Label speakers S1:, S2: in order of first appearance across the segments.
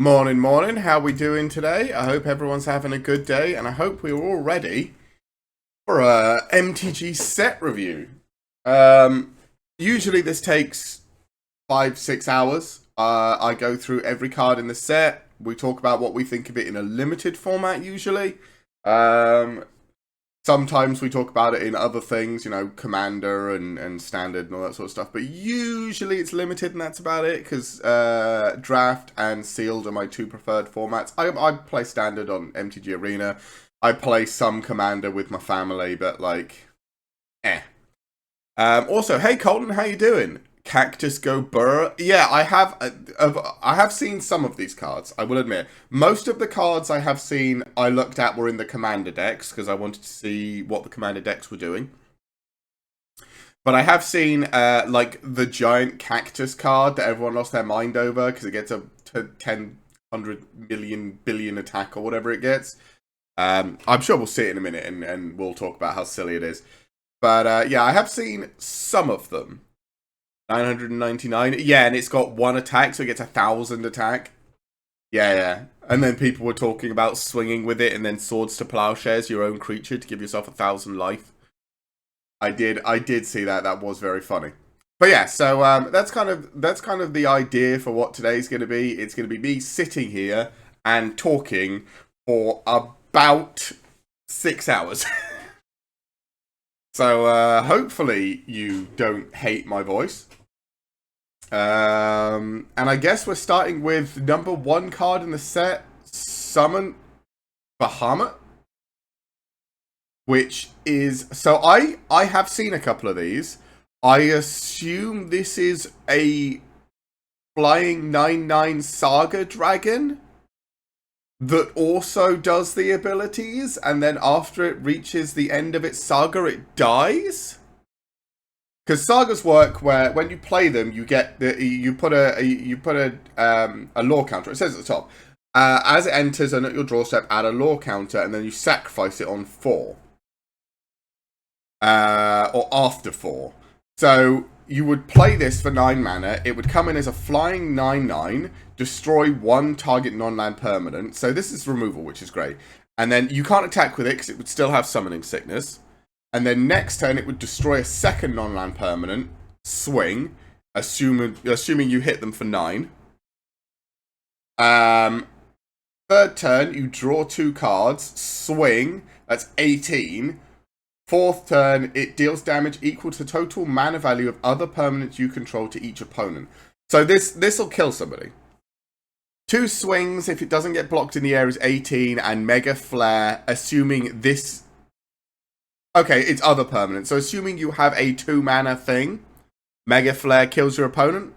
S1: Morning, morning. How we doing today? I hope everyone's having a good day, and I hope we're all ready for a MTG set review. Um, Usually this takes 5, 6 hours. I go through every card in the set. We talk about what we think of it in a limited format. Usually, um, sometimes we talk about it in other things, Commander and Standard and all that sort of stuff. But usually it's limited, and that's about it, because Draft and Sealed are my two preferred formats. I play Standard on MTG Arena. I play some Commander with my family, but, eh. Also, hey Colton, how you doing? Cactus Go Burr. Yeah, I have seen some of these cards, I will admit. Most of the cards I have seen, I looked at were in the Commander decks, because I wanted to see what the Commander decks were doing. But I have seen, the giant cactus card that everyone lost their mind over, because it gets a 10 million billion attack, or whatever it gets. I'm sure we'll see it in a minute, and we'll talk about how silly it is. But, yeah, I have seen some of them. 999. Yeah, and it's got 1 attack, so it gets 1,000 attack. Yeah. And then people were talking about swinging with it, and then Swords to Plowshares, your own creature, to give yourself 1,000 life. I did see that. That was very funny. But yeah, so that's kind of the idea for what today's going to be. It's going to be me sitting here and talking for about 6 hours. So hopefully you don't hate my voice. And I guess we're starting with number 1 card in the set, Summon Bahamut, which is, so I have seen a couple of these. I assume this is a flying 9/9 Saga Dragon that also does the abilities, and then after it reaches the end of its saga, it dies. Because sagas work where when you play them, you get you put a lore counter. It says at the top, as it enters and at your draw step, add a lore counter, and then you sacrifice it on 4, or after 4. So you would play this for 9 mana. It would come in as a flying 9/9, destroy 1 target non-land permanent. So this is removal, which is great. And then you can't attack with it because it would still have summoning sickness. And then next turn, it would destroy a second non-land permanent, swing, assuming you hit them for 9. Third turn, you draw 2 cards, swing, that's 18. Fourth turn, it deals damage equal to total mana value of other permanents you control to each opponent. So this'll kill somebody. 2 swings, if it doesn't get blocked in the air, is 18, and Mega Flare, assuming this... Okay, it's other permanent. So assuming you have a 2 mana thing, Mega Flare kills your opponent.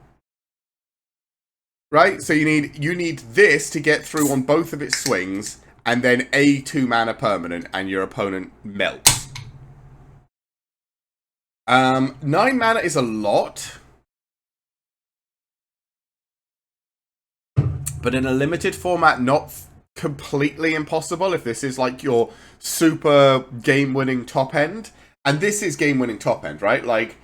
S1: Right? So you need this to get through on both of its swings, and then a 2 mana permanent, and your opponent melts. 9 mana is a lot. But in a limited format, not completely impossible if this is like your super game-winning top end. And this is game-winning top end, right? Like,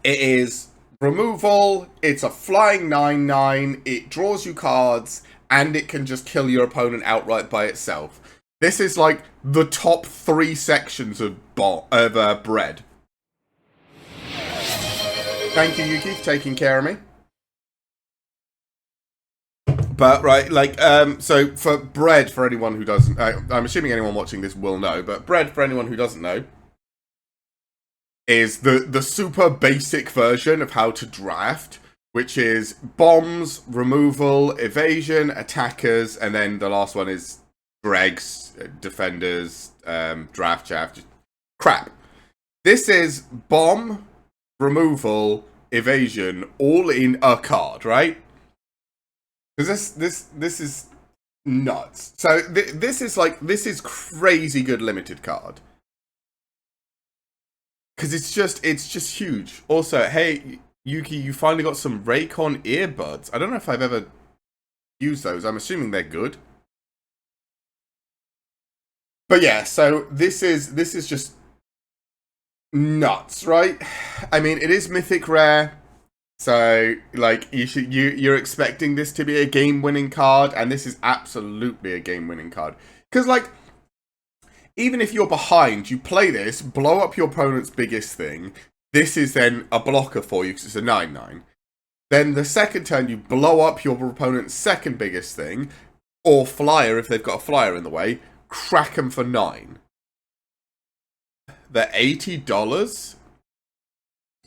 S1: it is removal, it's a flying 9/9, it draws you cards, and it can just kill your opponent outright by itself. This is like the top 3 sections of bread. Thank you, Yuki, for taking care of me. But, right, so for bread, for anyone who doesn't... I'm assuming anyone watching this will know, but bread, for anyone who doesn't know, is the super basic version of how to draft, which is bombs, removal, evasion, attackers, and then the last one is dregs, defenders, draft chaff, just crap. This is bomb, removal, evasion, all in a card, right? Because this is nuts. So this is crazy good limited card. Because it's just huge. Also, hey Yuki, you finally got some Raycon earbuds. I don't know if I've ever used those. I'm assuming they're good. But yeah, so this is just nuts, right? I mean, it is mythic rare. So, like, you're expecting this to be a game-winning card, and this is absolutely a game-winning card. Because, like, even if you're behind, you play this, blow up your opponent's biggest thing. This is then a blocker for you because it's a 9/9. Then the second turn, you blow up your opponent's second biggest thing, or flyer if they've got a flyer in the way. Crack them for 9. They're $80,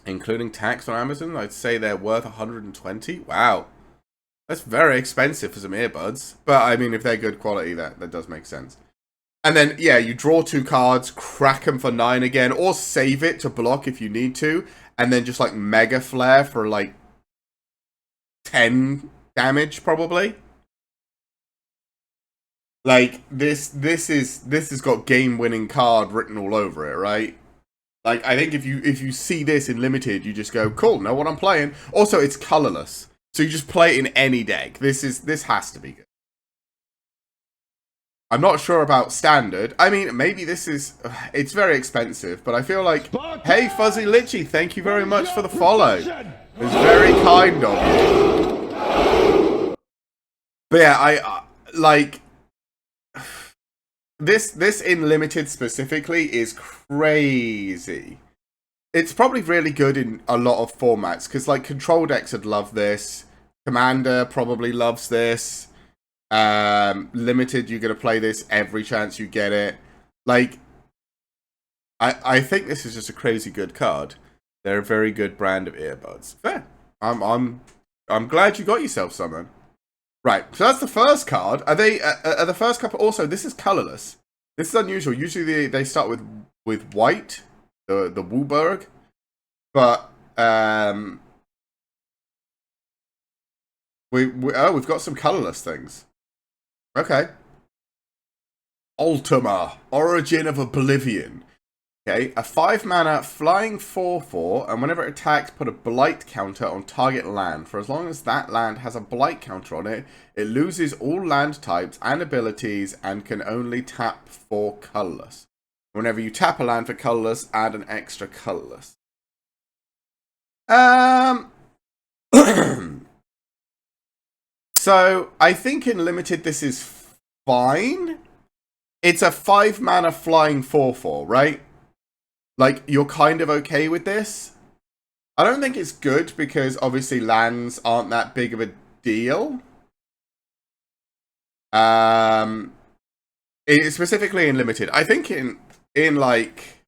S1: including tax on Amazon. I'd say they're worth 120. Wow, that's very expensive for some earbuds. But I mean, if they're good quality, that does make sense. And then, yeah, you draw 2 cards, crack them for 9 again, or save it to block if you need to, and then just, like, Mega Flare for, like, 10 damage, probably. Like, this has got game-winning card written all over it, right? Like, I think if you see this in Limited, you just go, cool, know what I'm playing. Also, it's colorless, so you just play it in any deck. This has to be good. I'm not sure about standard. I mean, maybe this is... It's very expensive, but I feel like... Hey, Fuzzy Litchi, thank you very much for the follow. It's very kind of you. But yeah, like... This in Limited specifically is crazy. It's probably really good in a lot of formats, because, like, Control decks would love this. Commander probably loves this. Limited, you're going to play this every chance you get it. Like, I think this is just a crazy good card. They're a very good brand of earbuds. Fair. I'm glad you got yourself some. Right, so that's the first card. Are the first couple also? This is colorless. This is unusual. Usually they start with white, the Wooburg, but we've got some colorless things. Okay. Ultima, Origin of Oblivion. Okay, a 5-mana flying 4/4, and whenever it attacks, put a blight counter on target land. For as long as that land has a blight counter on it, it loses all land types and abilities and can only tap for colorless. Whenever you tap a land for colorless, add an extra colorless. So I think in Limited this is fine. It's a 5-mana flying 4/4, right? Like, you're kind of okay with this. I don't think it's good because obviously lands aren't that big of a deal. Specifically in Limited. I think in like,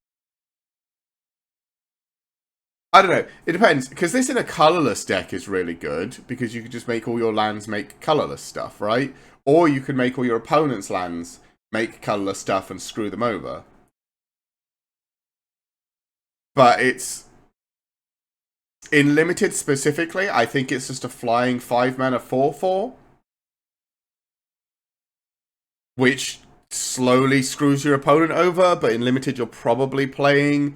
S1: I don't know. It depends, because this in a colorless deck is really good because you can just make all your lands make colorless stuff, right? Or you can make all your opponent's lands make colorless stuff and screw them over. But it's... In Limited specifically, I think it's just a flying 5-mana 4/4. Which slowly screws your opponent over, but in Limited you're probably playing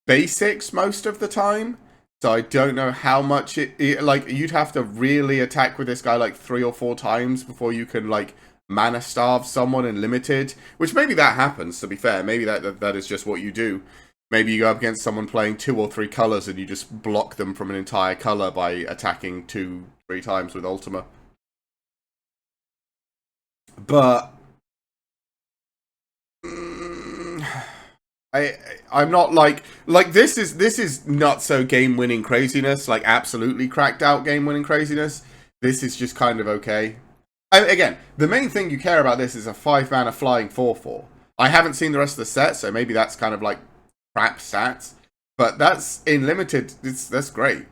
S1: basics most of the time. So I don't know how much like, you'd have to really attack with this guy like 3 or 4 times before you can, like, mana starve someone in Limited. Which maybe that happens, to be fair. Maybe that is just what you do. Maybe you go up against someone playing 2 or 3 colors and you just block them from an entire color by attacking 2, 3 times with Ultima. But I'm not like this is not so game winning craziness, like absolutely cracked out game winning craziness. This is just kind of okay. Again, the main thing you care about this is a 5-mana flying 4/4. I haven't seen the rest of the set, so maybe that's kind of like crap stats. But that's in Limited. That's great.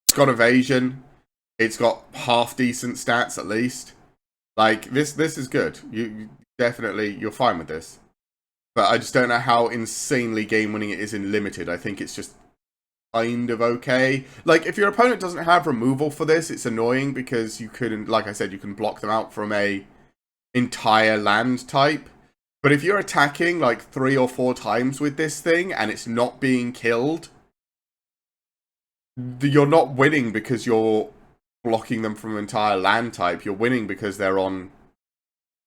S1: It's got evasion. It's got half decent stats at least. Like, this is good. You definitely, you're fine with this. But I just don't know how insanely game-winning it is in Limited. I think it's just kind of okay. Like, if your opponent doesn't have removal for this, it's annoying because you couldn't, like I said, you can block them out from a entire land type. But if you're attacking like 3 or 4 times with this thing and it's not being killed, you're not winning because you're blocking them from an entire land type. You're winning because they're on,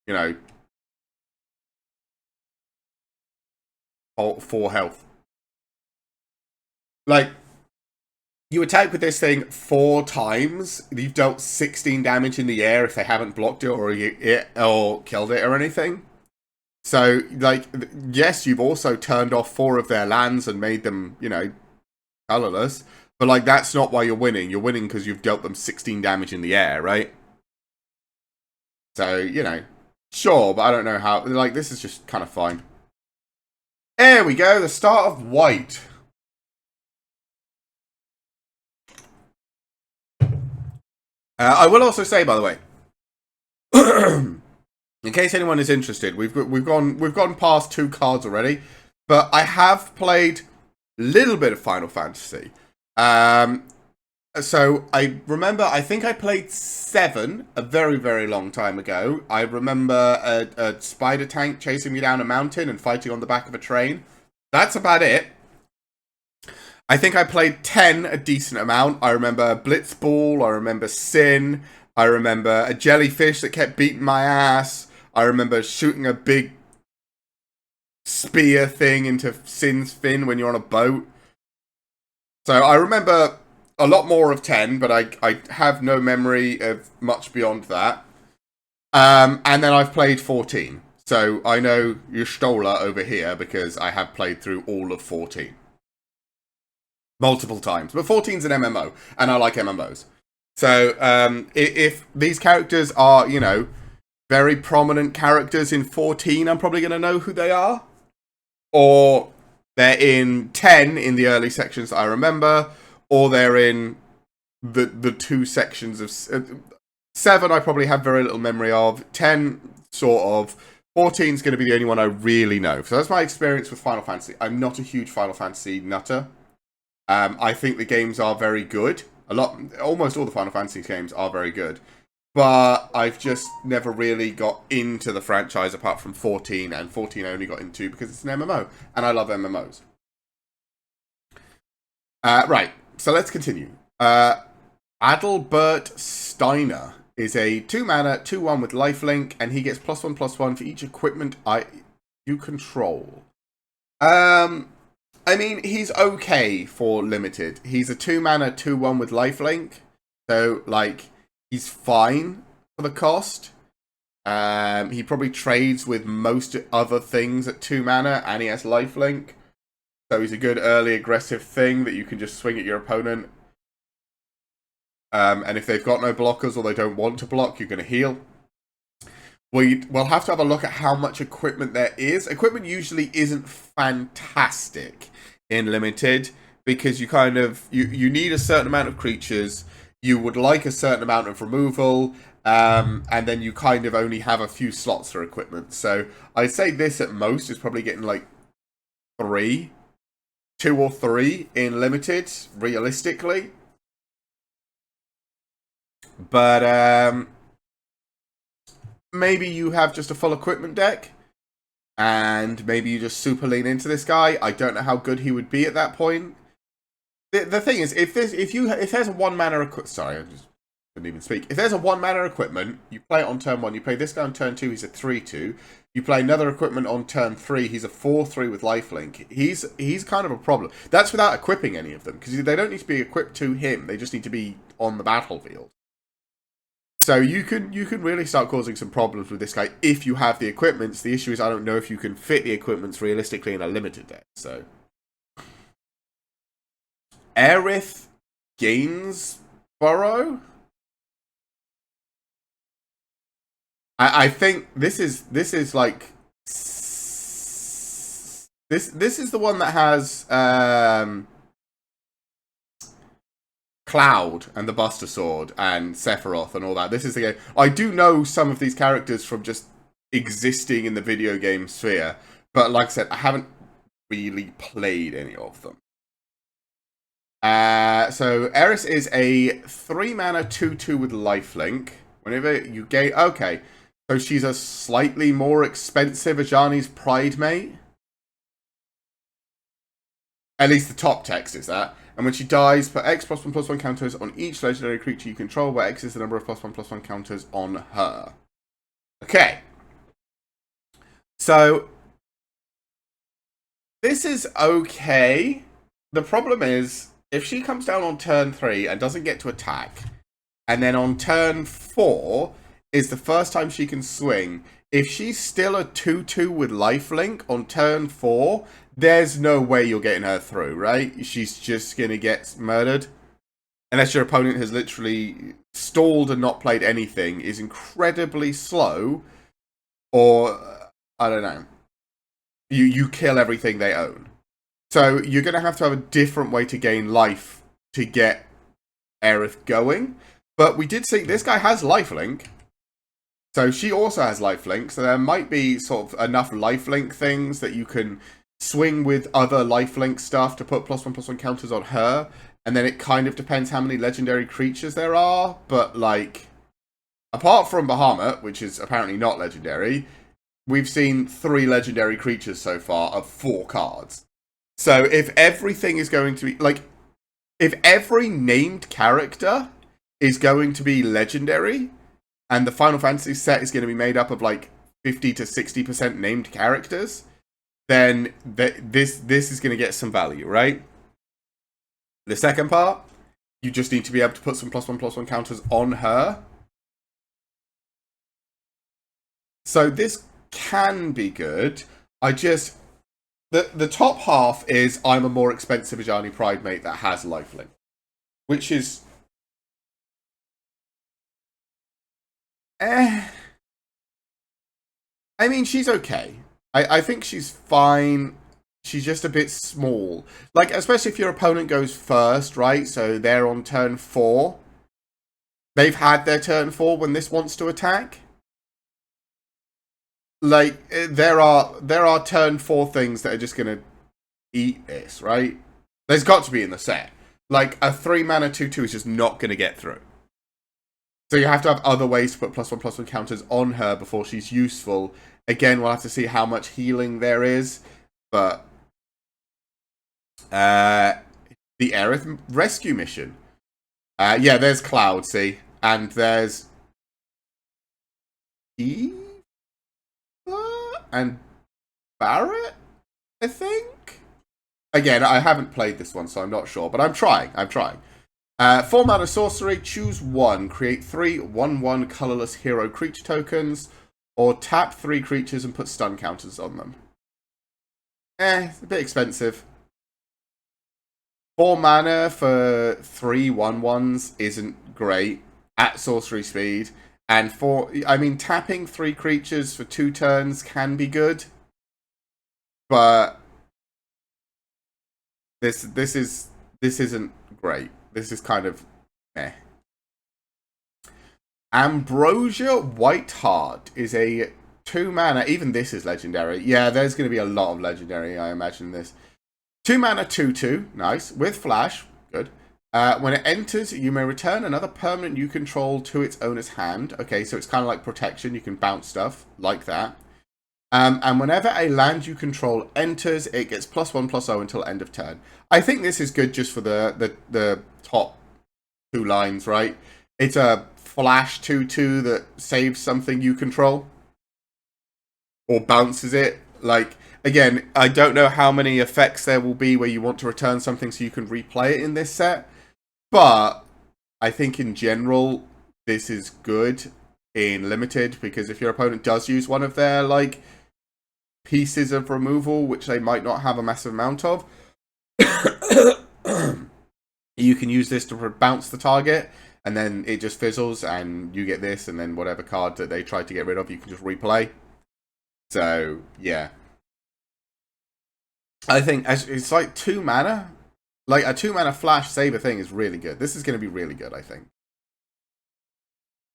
S1: you know, 4 health. Like, You attack with this thing 4 times. You've dealt 16 damage in the air if they haven't blocked it or killed it or anything. So, like, yes, you've also turned off 4 of their lands and made them, you know, colorless. But, like, that's not why you're winning. You're winning because you've dealt them 16 damage in the air, right? So, you know, sure, but I don't know how. Like, this is just kind of fine. There we go, the start of white. I will also say, by the way, in case anyone is interested, we've gone past 2 cards already, but I have played a little bit of Final Fantasy. So I remember, I think I played 7 a very, very long time ago. I remember a spider tank chasing me down a mountain and fighting on the back of a train. That's about it. I think I played 10 a decent amount. I remember Blitzball, I remember Sin, I remember a jellyfish that kept beating my ass, I remember shooting a big spear thing into Sin's fin when you're on a boat. So I remember a lot more of 10, but I have no memory of much beyond that. And then I've played 14. So I know Yustola over here because I have played through all of 14. Multiple times. But 14's an MMO, and I like MMOs. So if these characters are, you know, very prominent characters in 14, I'm probably going to know who they are. Or they're in 10 in the early sections that I remember, or they're in the 2 sections of 7 I probably have very little memory of. 10 sort of. 14 is going to be the only one I really know. So that's my experience with Final Fantasy. I'm not a huge Final Fantasy nutter. I think the games are very good. Almost all the Final Fantasy games are very good. But I've just never really got into the franchise apart from 14, and 14 I only got into because it's an MMO, and I love MMOs. Right, so let's continue. Adalbert Steiner is a 2-mana, 2/1 with lifelink, and he gets +1/+1 for each equipment you control. I mean, he's okay for limited. He's a 2-mana, 2/1 with lifelink. So, like, he's fine for the cost. He probably trades with most other things at 2 mana, and he has lifelink. So he's a good early aggressive thing that you can just swing at your opponent. And if they've got no blockers or they don't want to block, you're going to heal. We'll have to have a look at how much equipment there is. Equipment usually isn't fantastic in limited because you kind of you need a certain amount of creatures. You would like a certain amount of removal, and then you kind of only have a few slots for equipment. So I'd say this at most is probably getting like 2 or 3 in limited, realistically. But maybe you have just a full equipment deck, and maybe you just super lean into this guy. I don't know how good he would be at that point. The thing is, if there's a 1-mana sorry, I just didn't even speak. If there's a 1-mana equipment, you play it on turn 1. You play this guy on turn 2. He's a 3/2. You play another equipment on turn 3. He's a 4/3 with lifelink. He's kind of a problem. That's without equipping any of them because they don't need to be equipped to him. They just need to be on the battlefield. So you can really start causing some problems with this guy if you have the equipments. The issue is I don't know if you can fit the equipments realistically in a limited deck. So Aerith Gainsborough? I think this is like this is the one that has Cloud and the Buster Sword and Sephiroth and all that. This is the game. I do know some of these characters from just existing in the video game sphere, but like I said, I haven't really played any of them. So Eris is a 3-mana 2/2 with lifelink. Whenever you gain, okay, so she's a slightly more expensive Ajani's Pridemate. At least the top text is that. And when she dies, put X +1/+1 counters on each legendary creature you control, where X is the number of +1/+1 counters on her. Okay. So this is okay. The problem is if she comes down on turn 3 and doesn't get to attack, and then on turn 4 is the first time she can swing, if she's still a 2/2 with lifelink on turn 4, there's no way you're getting her through, right? She's just going to get murdered. Unless your opponent has literally stalled and not played anything, is incredibly slow, or, I don't know, you kill everything they own. So you're going to have a different way to gain life to get Aerith going. But we did see this guy has lifelink. So she also has lifelink. So there might be sort of enough lifelink things that you can swing with other lifelink stuff to put +1/+1 counters on her. And then it kind of depends how many legendary creatures there are. But like, apart from Bahamut, which is apparently not legendary, we've seen 3 legendary creatures so far of 4 cards. So if everything is going to be, like, if every named character is going to be legendary, and the Final Fantasy set is going to be made up of, like, 50 to 60% named characters, then this is going to get some value, right? The second part, you just need to be able to put some +1/+1 counters on her. So this can be good. The top half is I'm a more expensive Ajani Pridemate that has lifelink, which is I mean, she's okay. I think she's fine. She's just a bit small. Like, especially if your opponent goes first, right? So they're on turn 4. They've had their turn 4 when this wants to attack. Like, there are turn 4 things that are just going to eat this, right? There's got to be in the set. Like, a 3-mana 2/2 is just not going to get through. So you have to have other ways to put +1/+1 counters on her before she's useful. Again, we'll have to see how much healing there is. But the Aerith rescue mission. Yeah, there's Cloud, see? And there's Eve and Barrett, I think? Again, I haven't played this one, so I'm not sure. But I'm trying. 4-mana sorcery, choose 1. Create 3 1/1 colorless hero creature tokens. Or tap 3 creatures and put stun counters on them. It's a bit expensive. 4 mana for 3 1/1s isn't great at sorcery speed. And tapping 3 creatures for 2 turns can be good. But this isn't great. This is kind of meh. Ambrosia Whiteheart is a 2-mana. Even this is legendary. Yeah, there's going to be a lot of legendary, I imagine this. 2-mana 2/2. Nice. With flash. Good. When it enters, you may return another permanent you control to its owner's hand. Okay, so it's kind of like protection. You can bounce stuff like that. And whenever a land you control enters, it gets +1/+0 until end of turn. I think this is good just for the top 2 lines, right? It's a flash 2/2 that saves something you control. Or bounces it. Like, again, I don't know how many effects there will be where you want to return something so you can replay it in this set. But I think in general, this is good in Limited, because if your opponent does use one of their, like, pieces of removal, which they might not have a massive amount of, you can use this to bounce the target, and then it just fizzles, and you get this, and then whatever card that they tried to get rid of, you can just replay. So, yeah. I think it's like 2 mana. Like, a 2-mana flash saber thing is really good. This is going to be really good, I think.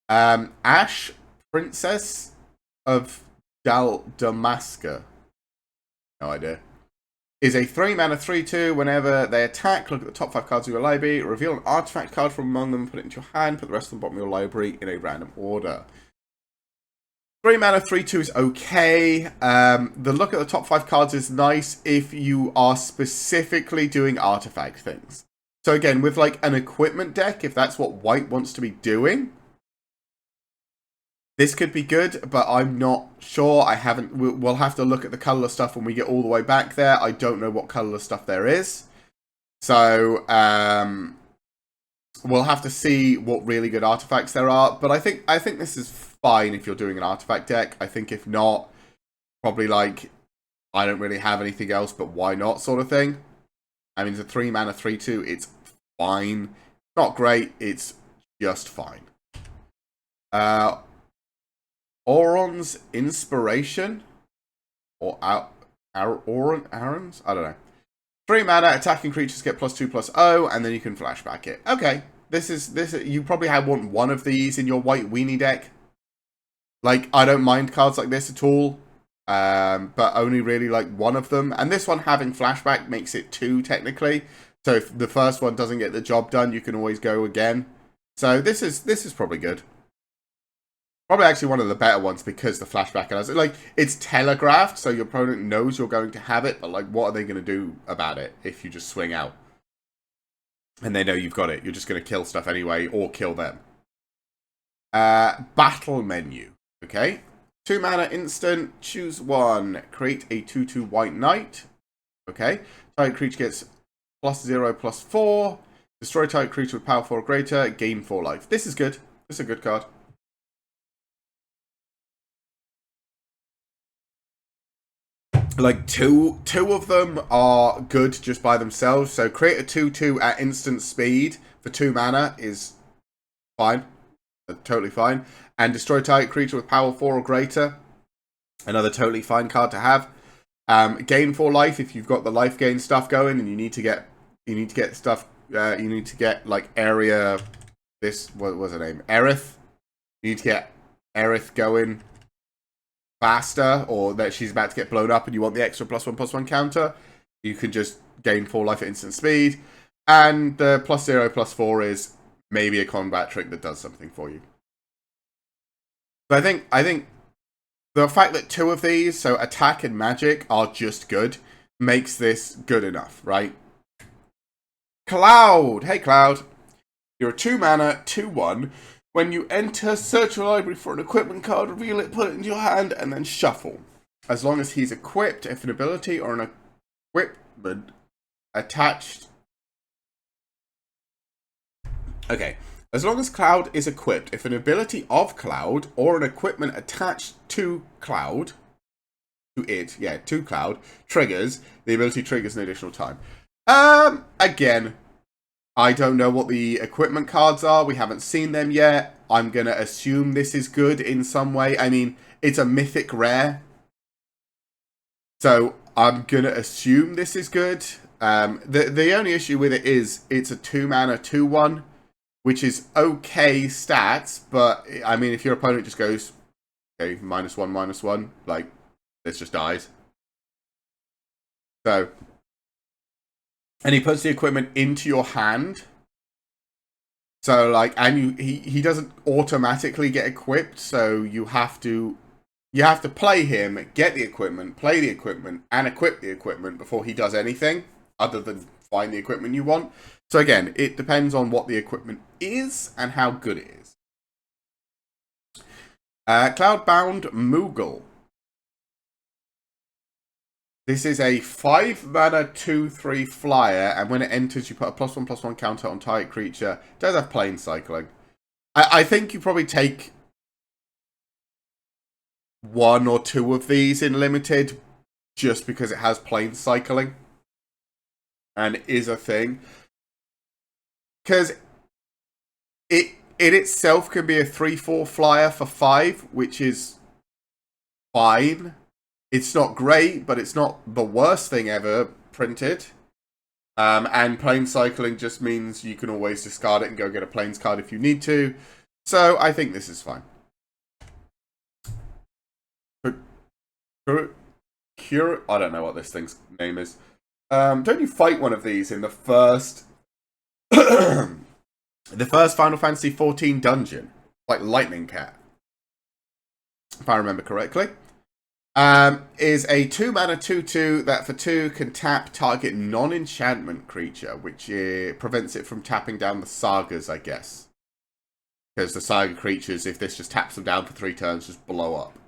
S1: Ash, Princess of Damaska. No idea. Is a 3-mana 3/2. Whenever they attack, look at the top 5 cards of your library, reveal an artifact card from among them, put it into your hand, put the rest of the bottom of your library in a random order. 3-mana 3/2 is okay. The look at the top 5 cards is nice if you are specifically doing artifact things. So again, with like an equipment deck, if that's what white wants to be doing, this could be good, but I'm not sure. We'll have to look at the colorless stuff when we get all the way back there. I don't know what colorless stuff there is. So we'll have to see what really good artifacts there are. But I think this is fine if you're doing an artifact deck. I think if not, probably like I don't really have anything else, but why not sort of thing. I mean, it's a 3 mana 3/2. It's fine. Not great. It's just fine. Auron's Inspiration or Aaron's? I don't know. 3 mana, attacking creatures get +2/+0, and then you can flashback it. Okay, this. You probably want one of these in your white weenie deck. Like, I don't mind cards like this at all, but only really like one of them. And this one having flashback makes it 2 technically. So if the first one doesn't get the job done, you can always go again. So this is probably good. Probably actually one of the better ones because the flashback has it. Like, it's telegraphed, so your opponent knows you're going to have it, but like, what are they going to do about it if you just swing out? And they know you've got it. You're just going to kill stuff anyway, or kill them. Battle menu. Okay. 2 mana instant, choose one. Create a 2/2 white knight. Okay. Target creature gets +0/+4. Destroy target creature with power 4 or greater, gain 4 life. This is good. This is a good card. Like, two of them are good just by themselves. So create a 2/2 at instant speed for 2 mana is fine. Totally fine. And destroy target creature with power 4 or greater. Another totally fine card to have. Gain 4 life if you've got the life gain stuff going and you need to get stuff. You need to get like area. What was her name? Aerith. You need to get Aerith going faster, or that she's about to get blown up and you want the extra +1/+1 counter, you can just gain 4 life at instant speed. And the +0/+4 is maybe a combat trick that does something for you. But I think the fact that 2 of these, so attack and magic, are just good, makes this good enough, right? Cloud! Hey Cloud. You're a 2 mana, 2/1. When you enter, search your library for an equipment card, reveal it, put it into your hand, and then shuffle. As long as he's equipped, if an ability or an equipment attached... Okay. As long as Cloud is equipped, if an ability of Cloud or an equipment attached to Cloud, to Cloud, triggers, the ability triggers an additional time. Again, I don't know what the equipment cards are. We haven't seen them yet. I'm going to assume this is good in some way. I mean, it's a mythic rare. So I'm going to assume this is good. The only issue with it is it's a 2 mana 2/1, which is okay stats. But, I mean, if your opponent just goes, okay, -1/-1, like, this just dies. So... And he puts the equipment into your hand. So, like, and he doesn't automatically get equipped, so you have to play him, get the equipment, play the equipment, and equip the equipment before he does anything other than find the equipment you want. So again, it depends on what the equipment is and how good it is. Cloudbound Moogle. This is a 5 mana 2/3 flyer, and when it enters, you put a +1/+1 counter on target creature. It does have plane cycling. I think you probably take 1 or 2 of these in limited, just because it has plane cycling, and is a thing. Because it itself can be a 3/4 flyer for 5, which is fine. It's not great, but it's not the worst thing ever printed. And plane cycling just means you can always discard it and go get a planes card if you need to. So I think this is fine. I don't know what this thing's name is. Don't you fight one of these in the first... the first Final Fantasy XIV dungeon? Like Lightning Cat. If I remember correctly. Is a 2 mana 2/2 that for 2 can tap target non-enchantment creature, which prevents it from tapping down the sagas, I guess. Because the saga creatures, if this just taps them down for 3 turns, just blow up.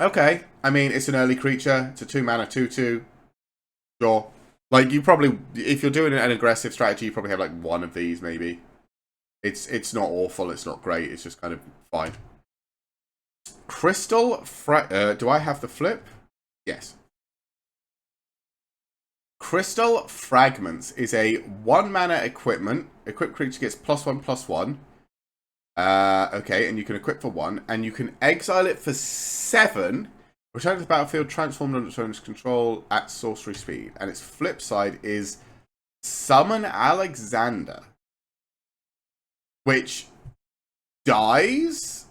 S1: Okay, I mean, it's an early creature. It's a 2 mana 2/2. Sure. Like, you probably, if you're doing an aggressive strategy, you probably have like one of these, maybe. It's not awful, it's not great, it's just kind of fine. Do I have the flip? Yes. Crystal Fragments is a 1-mana equipment. Equipped creature gets +1/+1. Okay, and you can equip for 1, and you can exile it for 7. Return to the battlefield, transformed under its owner's control at sorcery speed. And its flip side is Summon Alexander, which dies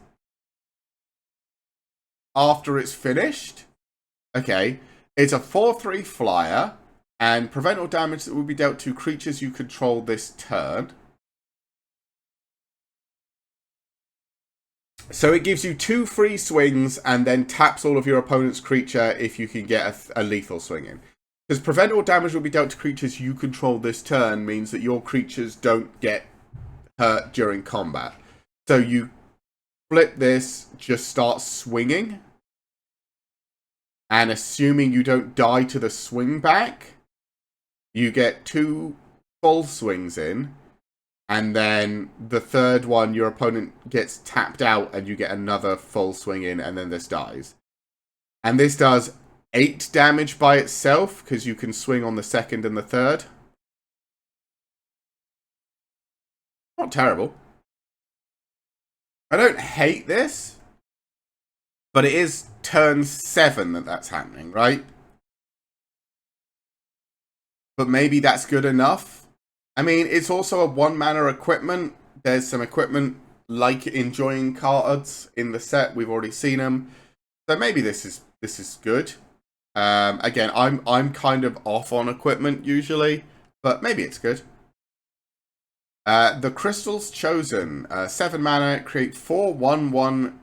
S1: after it's finished. Okay, it's a 4/3 flyer, and prevent all damage that will be dealt to creatures you control this turn. So it gives you 2 free swings and then taps all of your opponent's creature if you can get a lethal swing in. Because prevent all damage will be dealt to creatures you control this turn means that your creatures don't get hurt during combat. So you flip this, just start swinging. And assuming you don't die to the swing back, you get 2 full swings in. And then the third one, your opponent gets tapped out and you get another full swing in, and then this dies. And this does 8 damage by itself, because you can swing on the second and the third. Not terrible. I don't hate this, but it is turn 7 that's happening, right? But maybe that's good enough. I mean, it's also a 1-mana equipment. There's some equipment like enjoying cards in the set. We've already seen them. So maybe this is good. Again, I'm kind of off on equipment usually, but maybe it's good. The Crystals Chosen. 7 mana, create 4 1/1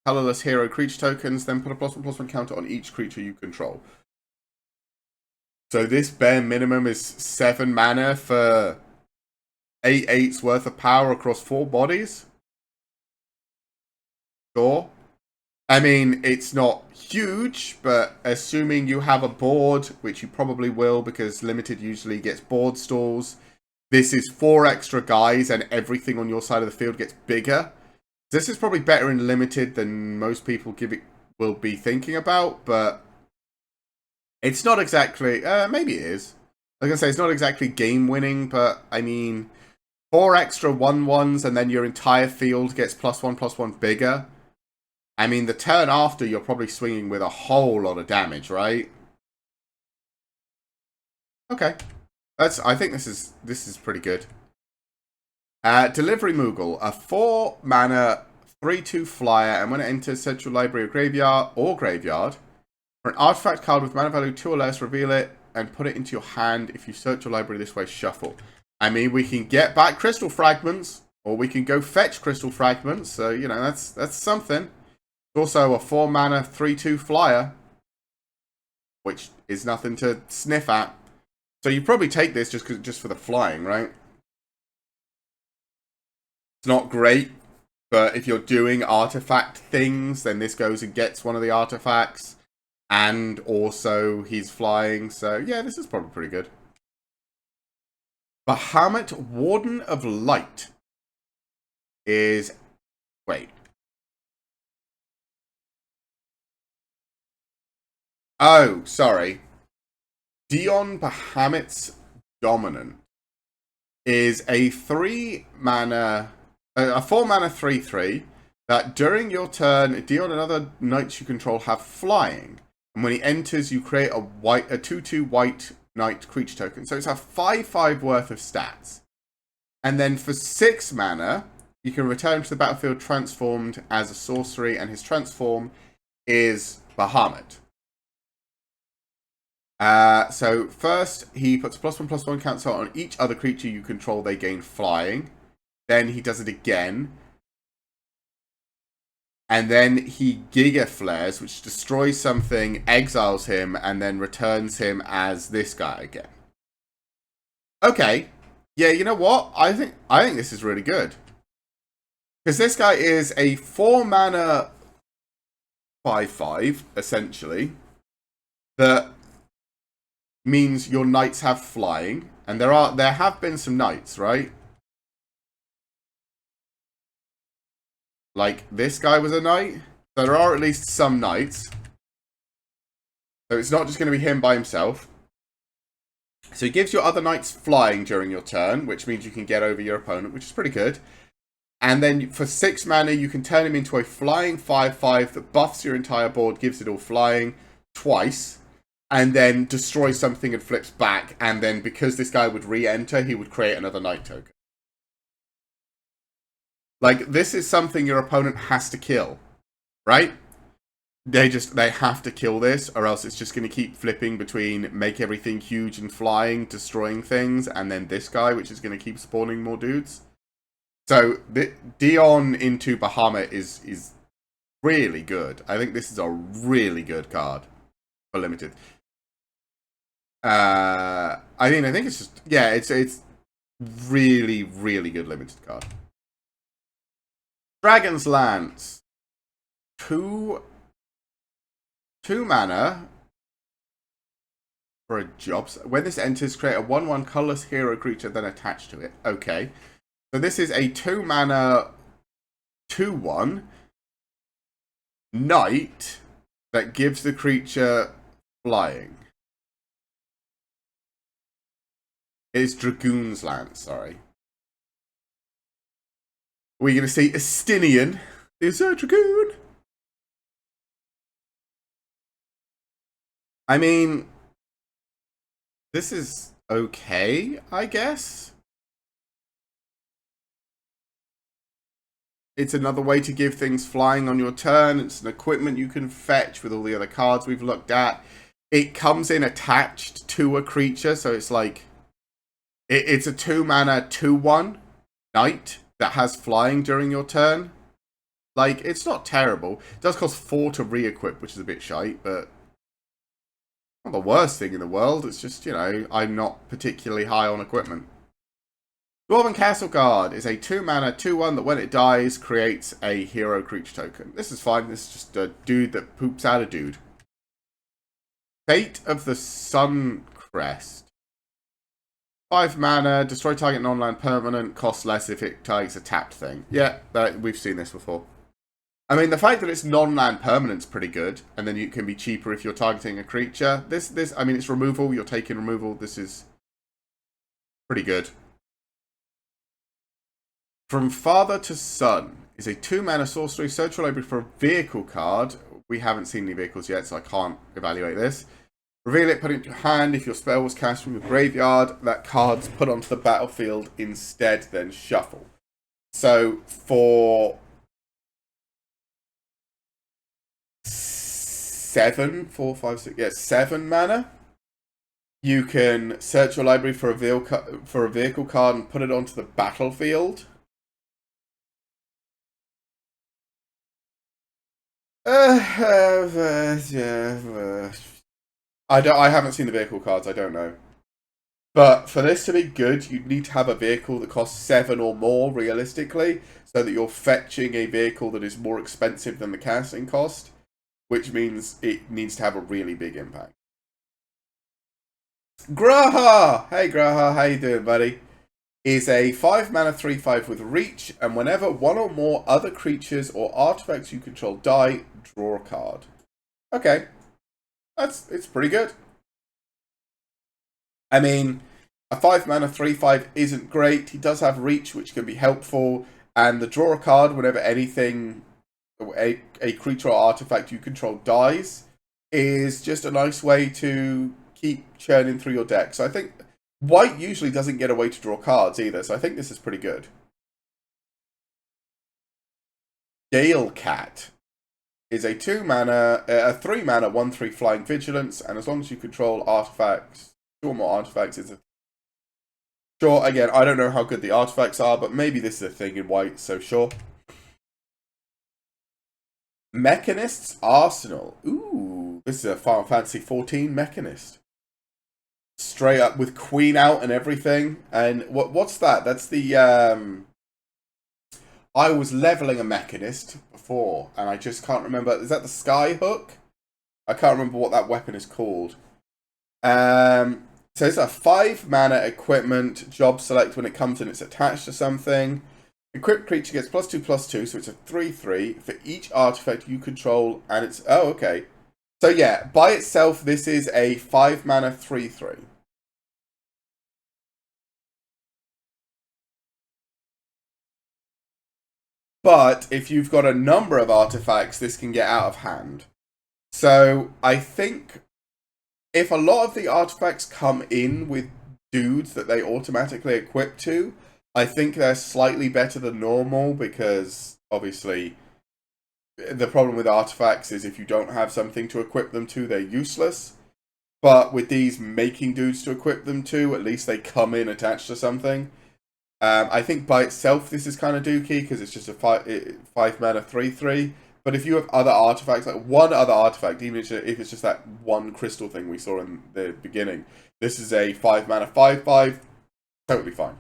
S1: colorless hero creature tokens, then put a +1/+1 counter on each creature you control. So this bare minimum is 7 mana for 8/8's worth of power across 4 bodies. Sure. I mean, it's not huge, but assuming you have a board, which you probably will because Limited usually gets board stalls, this is 4 extra guys and everything on your side of the field gets bigger. This is probably better in Limited than most people will be thinking about, but it's not exactly, maybe it is. Like I say, it's not exactly game winning, but I mean, 4 extra 1/1s and then your entire field gets +1/+1 bigger. I mean, the turn after, you're probably swinging with a whole lot of damage, right? Okay. I think this is pretty good. Delivery Moogle, a 4 mana 3/2 flyer, and when it enters Central Library or Graveyard, for an artifact card with mana value 2 or less, reveal it and put it into your hand. If you search your library this way, shuffle. I mean, we can get back Crystal Fragments, or we can go fetch Crystal Fragments, so, you know, that's something. Also a 4 mana 3/2 flyer, which is nothing to sniff at. So you probably take this just for the flying, right? It's not great, but if you're doing artifact things, then this goes and gets one of the artifacts, and also he's flying. So yeah, this is probably pretty good. Bahamut, Warden of Light is... Wait. Oh, sorry. Dion Bahamut's Dominant is a 3 mana, a 4 mana 3/3 that during your turn, Dion and other knights you control have flying, and when he enters, you create a 2/2 white knight creature token. So it's a 5/5 worth of stats, and then for 6 mana, you can return to the battlefield transformed as a sorcery, and his transform is Bahamut. So first, he puts a +1/+1 counter on each other creature you control. They gain flying. Then he does it again. And then he Giga Flares, which destroys something, exiles him, and then returns him as this guy again. Okay. Yeah, you know what? I think this is really good. Because this guy is a 4 mana 5/5, essentially. that means your knights have flying, and there have been some knights, right? Like this guy was a knight. So there are at least some knights. So it's not just going to be him by himself. So he gives your other knights flying during your turn, which means you can get over your opponent, which is pretty good. And then for 6 mana, you can turn him into a flying 5/5 that buffs your entire board, gives it all flying twice, and then destroys something and flips back. And then because this guy would re-enter, he would create another knight token. Like, this is something your opponent has to kill, right? They have to kill this, or else it's just going to keep flipping between make everything huge and flying, destroying things, and then this guy, which is going to keep spawning more dudes. So Dion into Bahamut is really good. I think this is a really good card for limited. I think it's just it's really good limited card. Dragon's Lance, 2 mana for a job. When this enters, create a 1/1 colorless hero creature, then attach to it. Okay. So this is a 2 mana 2/1 knight that gives the creature flying. It's Dragoon's Lance, sorry. We're going to see Estinian. Is a Dragoon? I mean, this is okay, I guess. It's another way to give things flying on your turn. It's an equipment you can fetch with all the other cards we've looked at. It comes in attached to a creature, so it's like... It's a 2 mana 2/1 knight that has flying during your turn. Like, it's not terrible. It does cost 4 to re-equip, which is a bit shite, but... not the worst thing in the world. It's just, you know, I'm not particularly high on equipment. Dwarven Castle Guard is a 2 mana 2/1 that when it dies creates a hero creature token. This is fine. This is just a dude that poops out a dude. Fate of the Suncrest. 5 mana, destroy target non-land permanent, costs less if it targets a tapped thing. Yeah, we've seen this before. I mean, the fact that it's non-land permanent's pretty good, and then it can be cheaper if you're targeting a creature. I mean, it's removal, you're taking removal, this is pretty good. From Father to Son is a 2 mana sorcery, search your library for a vehicle card. We haven't seen any vehicles yet, so I can't evaluate this. Reveal it, put it into your hand. If your spell was cast from your graveyard, that card's put onto the battlefield instead, then shuffle. So for 7 mana, you can search your library for a vehicle card and put it onto the battlefield. I haven't seen the vehicle cards, I don't know. But for this to be good, you'd need to have a vehicle that costs 7 or more, realistically, so that you're fetching a vehicle that is more expensive than the casting cost, which means it needs to have a really big impact. Graha! Hey Graha, how you doing, buddy? Is a 5 mana 3/5 with reach, and whenever one or more other creatures or artifacts you control die, draw a card. Okay. It's pretty good. I mean, a 5 mana 3/5 isn't great. He does have reach, which can be helpful, and the draw a card whenever anything, a creature or artifact you control dies, is just a nice way to keep churning through your deck. So I think white usually doesn't get a way to draw cards either, so I think this is pretty good. Gale Cat is a 3 mana 1/3 flying vigilance, and as long as you control artifacts, 2 or more artifacts, it's a... Sure, again, I don't know how good the artifacts are, but maybe this is a thing in white, so sure. Mechanist's Arsenal. Ooh, this is a Final Fantasy 14 Mechanist. Straight up with Queen out and everything. And what's that? That's the... I was leveling a Mechanist before, and I just can't remember. Is that the Skyhook? I can't remember what that weapon is called. So it's a 5 mana equipment job select. When it comes in, it's attached to something. Equipped creature gets +2/+2, so it's a 3/3 for each artifact you control, and it's okay. So yeah, by itself, this is a 5 mana 3/3. But if you've got a number of artifacts, this can get out of hand. So I think if a lot of the artifacts come in with dudes that they automatically equip to, I think they're slightly better than normal, because obviously the problem with artifacts is if you don't have something to equip them to, they're useless. But with these making dudes to equip them to, at least they come in attached to something. I think by itself this is kind of dookie, because it's just a 5 mana 3/3. But if you have other artifacts, like one other artifact, even if it's just that one crystal thing we saw in the beginning, this is a 5 mana 5/5, totally fine.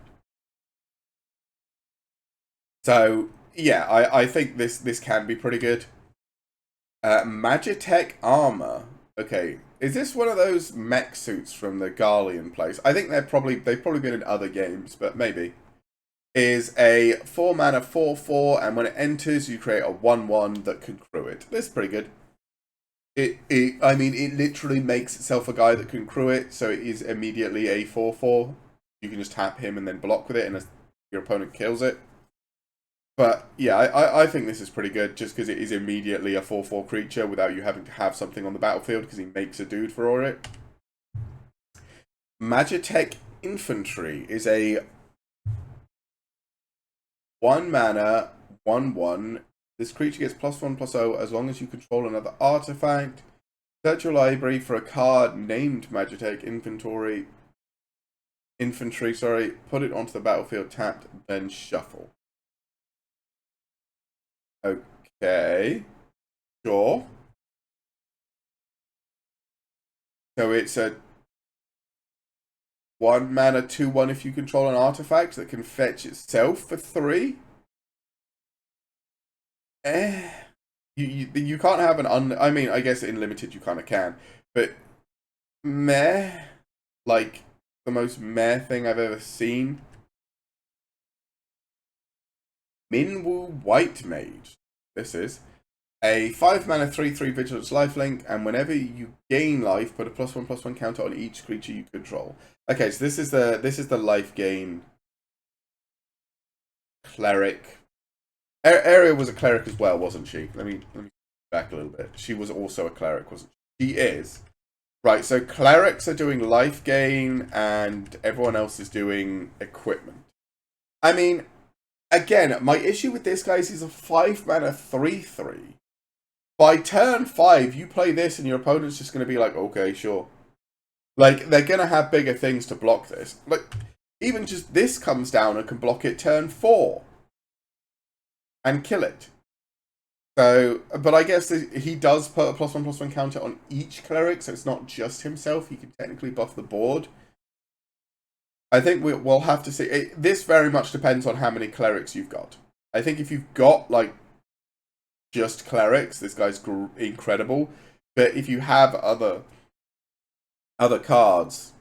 S1: So yeah, I think this can be pretty good. Magitech armor. Okay, is this one of those mech suits from the Garlean place? I think they've probably been in other games, but maybe. Is a 4 mana 4/4, and when it enters, you create a 1/1 that can crew it. This is pretty good. I mean, it literally makes itself a guy that can crew it, so it is immediately a 4/4. You can just tap him and then block with it, and your opponent kills it. But yeah, I think this is pretty good, just because it is immediately a 4/4 creature without you having to have something on the battlefield, because he makes a dude for it. Magitech Infantry is a 1 mana 1/1. This creature gets +1/+0 as long as you control another artifact. Search your library for a card named Magitech Infantry, sorry. Put it onto the battlefield tapped, then shuffle. Okay. Sure. So it's a 1 mana 2/1 if you control an artifact that can fetch itself for 3. You can't have an I mean, I guess in limited you kind of can, but meh, like the most meh thing I've ever seen. Minwu White Mage. This is a 5 mana 3/3 Vigilance lifelink, and whenever you gain life, put a +1/+1 counter on each creature you control. Okay, so this is the life gain cleric. Aria was a cleric as well, wasn't she? Let me back a little bit. She was also a cleric, wasn't she? She is. Right, so clerics are doing life gain, and everyone else is doing equipment. I mean, again, my issue with this, guys, is a 5 mana 3/3. By turn 5, you play this, and your opponent's just going to be like, okay, sure. Like, they're going to have bigger things to block this. Like, even just this comes down and can block it turn 4. And kill it. So, but I guess he does put a +1/+1 counter on each cleric, so it's not just himself. He can technically buff the board. I think we'll have to see. This very much depends on how many clerics you've got. I think if you've got, like, just clerics, this guy's incredible. But if you have other cards,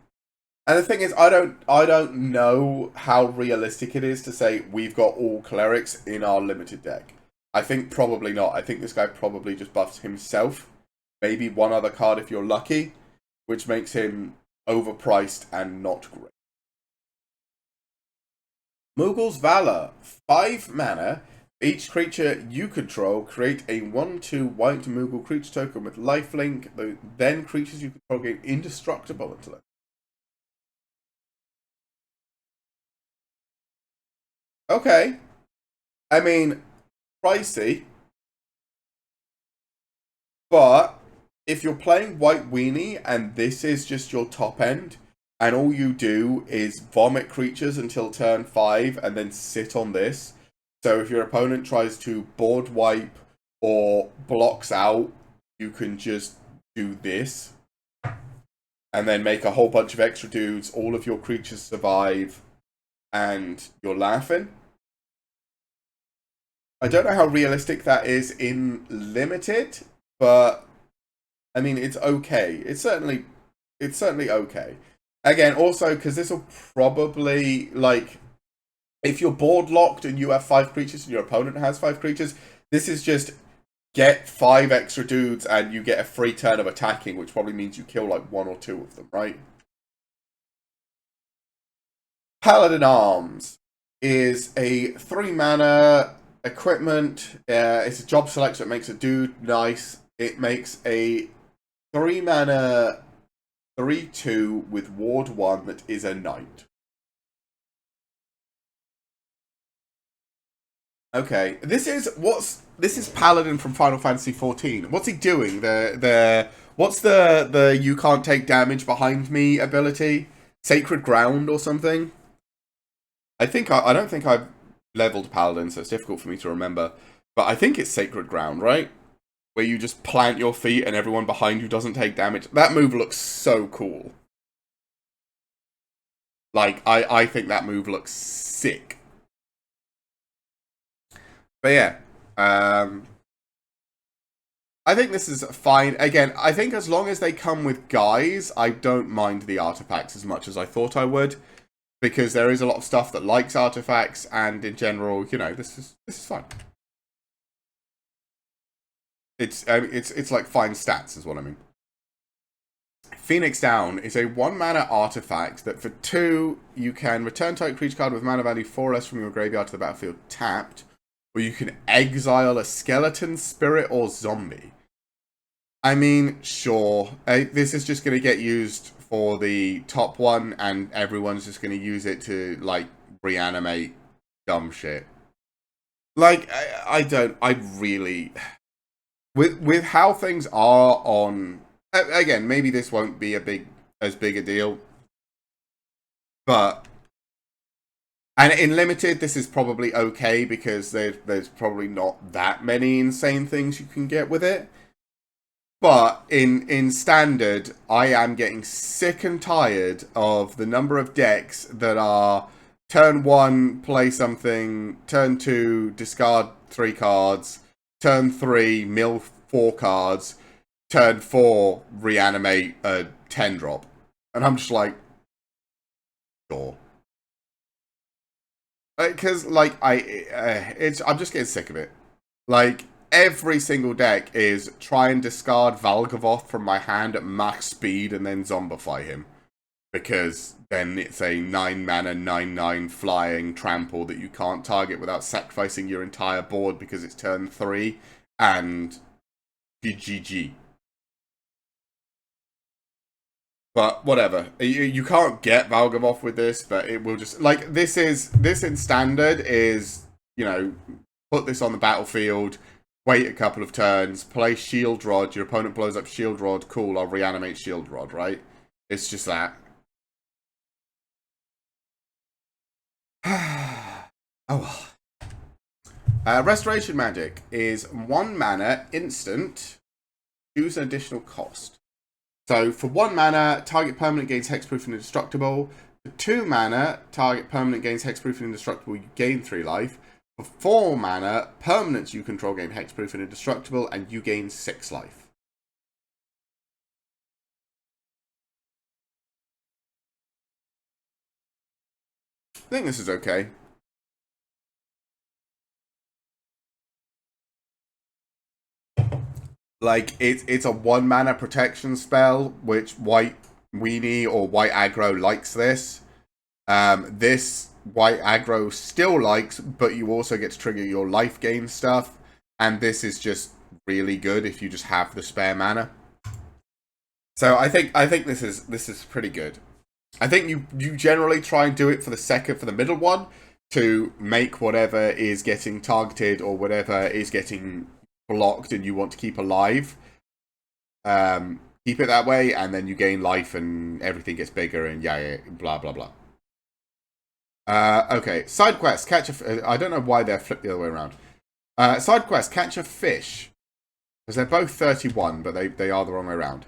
S1: and the thing is, I don't know how realistic it is to say we've got all clerics in our limited deck. I think probably not. I think this guy probably just buffs himself. Maybe one other card if you're lucky, which makes him overpriced and not great. Moogle's Valor. 5 mana. Each creature you control, create a 1/2 white Moogle creature token with lifelink. Then creatures you control gain indestructible until okay. I mean, pricey. But if you're playing White Weenie and this is just your top end, and all you do is vomit creatures until turn 5 and then sit on this, so if your opponent tries to board wipe or blocks out, you can just do this. And then make a whole bunch of extra dudes, all of your creatures survive, and you're laughing. I don't know how realistic that is in limited, but I mean, it's okay. It's certainly okay. Again, also because this will probably like if you're board locked and you have 5 creatures and your opponent has 5 creatures, this is just get 5 extra dudes and you get a free turn of attacking, which probably means you kill like 1 or 2 of them, right? Paladin Arms is a 3 mana equipment. It's a job select, so it makes a dude nice. It makes a 3 mana 3/2 with Ward 1 that is a knight. Okay, this is Paladin from Final Fantasy 14. What's he doing? What's the you can't take damage behind me ability? Sacred Ground or something? I don't think I've leveled Paladin, so it's difficult for me to remember. But I think it's Sacred Ground, right? Where you just plant your feet and everyone behind you doesn't take damage. That move looks so cool. Like, I think that move looks sick. But yeah, I think this is fine. Again, I think as long as they come with guys, I don't mind the artifacts as much as I thought I would. Because there is a lot of stuff that likes artifacts, and in general, you know, this is fine. It's like fine stats is what I mean. Phoenix Down is a 1 mana artifact that for 2 you can return target creature card with mana value 4 less from your graveyard to the battlefield tapped, or you can exile a skeleton, spirit, or zombie. I mean, sure, this is just going to get used for the top one, and everyone's just going to use it to like reanimate dumb shit. Like I really with how things are on. Again, maybe this won't be as big a deal, but and in limited, this is probably okay because there's probably not that many insane things you can get with it. But in standard, I am getting sick and tired of the number of decks that are turn 1, play something, turn 2, discard 3 cards, turn 3, mill 4 cards, turn 4, reanimate a 10-drop. And I'm just like, sure. Because, like, I'm just getting sick of it. Like, every single deck is try and discard Valgavoth from my hand at max speed and then zombify him. Because then it's a 9 mana, 9/9 flying trample that you can't target without sacrificing your entire board because it's turn 3 and GG. But whatever, you can't get Valgavoth with this, but it will just like this in standard is, you know, put this on the battlefield, wait a couple of turns, play Shield Rod, your opponent blows up Shield Rod, cool, I'll reanimate Shield Rod, right? It's just that. Oh well. Restoration Magic is 1 mana, instant, choose an additional cost. So for 1 mana, target permanent gains hexproof and indestructible. For 2 mana, target permanent gains hexproof and indestructible, you gain 3 life. For 4 mana, permanents you control gain hexproof and indestructible, and you gain 6 life. I think this is okay. Like, it's a 1 mana protection spell, which white weenie or white aggro likes this. This white aggro still likes, but you also get to trigger your life gain stuff. And this is just really good if you just have the spare mana. So I think this is pretty good. I think you generally try and do it for the middle one to make whatever is getting targeted or whatever is getting blocked and you want to keep alive. Keep it that way, and then you gain life and everything gets bigger and yeah, blah blah blah. Okay, side quest, catch a. I don't know why they're flipped the other way around. Side quest, catch a fish, because they're both 31, but they are the wrong way around.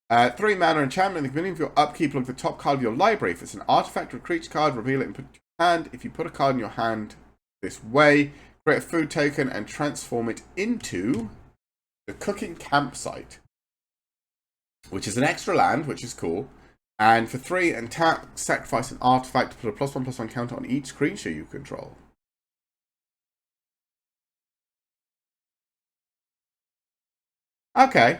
S1: 3 mana enchantment. At the beginning of your upkeep, look at the top card of your library. If it's an artifact or a creature card, reveal it and put it in your hand. If you put a card in your hand this way, create a food token and transform it into the cooking campsite. which is an extra land, which is cool. And for 3, and tap, sacrifice an artifact to put a +1/+1 counter on each creature you control. Okay.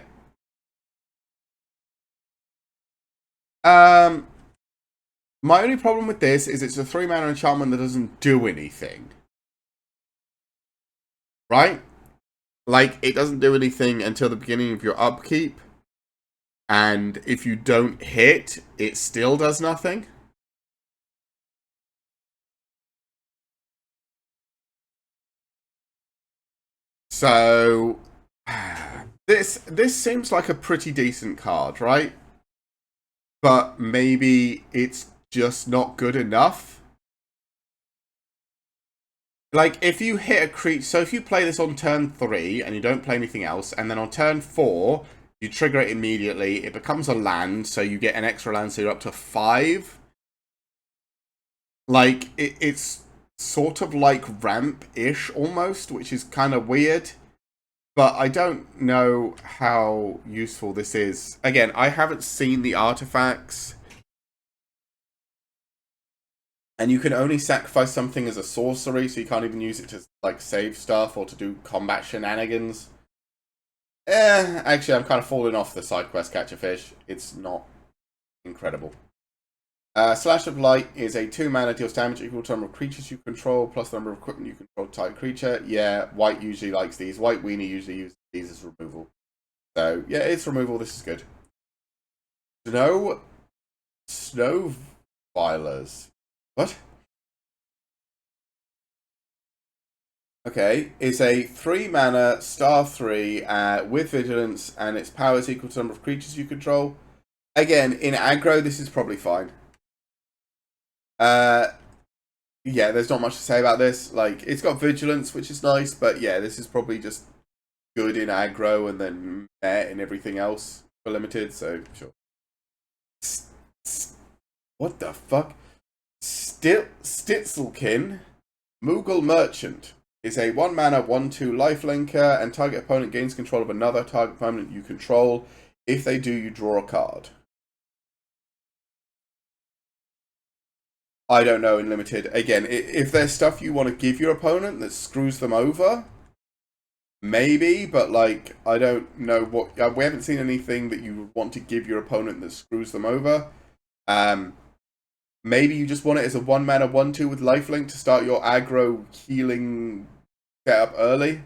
S1: My only problem with this is it's a 3-mana enchantment that doesn't do anything. Right? Like, it doesn't do anything until the beginning of your upkeep. And if you don't hit, it still does nothing. So this seems like a pretty decent card, right? But maybe it's just not good enough. Like, if you hit a creature, so if you play this on turn 3 and you don't play anything else, and then on turn 4 you trigger it immediately, it becomes a land, so you get an extra land, so you're up to 5. Like, it's sort of like ramp-ish almost, which is kind of weird. But I don't know how useful this is. Again, I haven't seen the artifacts. And you can only sacrifice something as a sorcery, so you can't even use it to, like, save stuff or to do combat shenanigans. Actually, I'm kind of falling off the side quest Catch a Fish. It's not incredible. Slash of Light is a 2-mana, deals damage equal to the number of creatures you control, plus the number of equipment you control type creature. Yeah, White usually likes these. White Weenie usually uses these as removal. So, yeah, it's removal. This is good. Snow Vilers. What? Okay, it's a 3-mana, star 3, with Vigilance, and its power is equal to the number of creatures you control. Again, in aggro, this is probably fine. Yeah, there's not much to say about this. Like, it's got Vigilance, which is nice, but yeah, this is probably just good in aggro and then meh in everything else for limited, so sure. What the fuck? Stitzelkin, Moogle Merchant, is a 1-mana, 1/2 lifelinker, and target opponent gains control of another target opponent you control. If they do, you draw a card. I don't know in limited. Again, if there's stuff you want to give your opponent that screws them over, maybe, but like, I don't know what... we haven't seen anything that you would want to give your opponent that screws them over. Maybe you just want it as a 1-mana, 1/2 with lifelink to start your aggro healing setup early.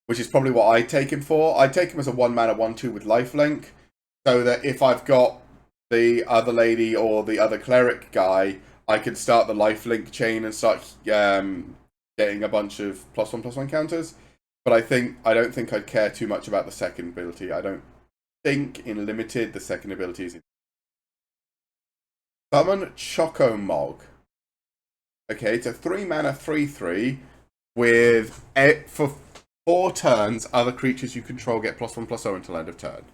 S1: Which is probably what I'd take him for. I'd take him as a 1-mana, 1/2 with lifelink, so that if I've got the other lady or the other cleric guy, I can start the lifelink chain and start getting a bunch of +1/+1 counters. But I don't think I'd care too much about the second ability. I don't think in limited the second ability is... Summon Chocomog. Okay, it's a 3-mana 3/3 with for 4 turns, other creatures you control get +1/+0 until end of turn.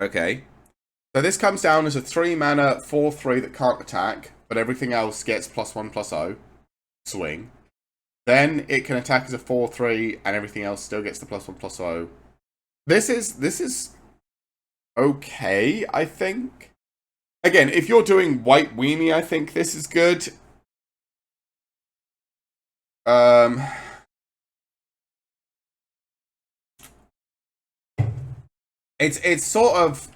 S1: Okay. So this comes down as a 3-mana 4/3 that can't attack, but everything else gets +1/+0. Swing. Then it can attack as a 4/3, and everything else still gets the +1/+0. This is okay, I think. Again, if you're doing White Weenie, I think this is good. It's sort of...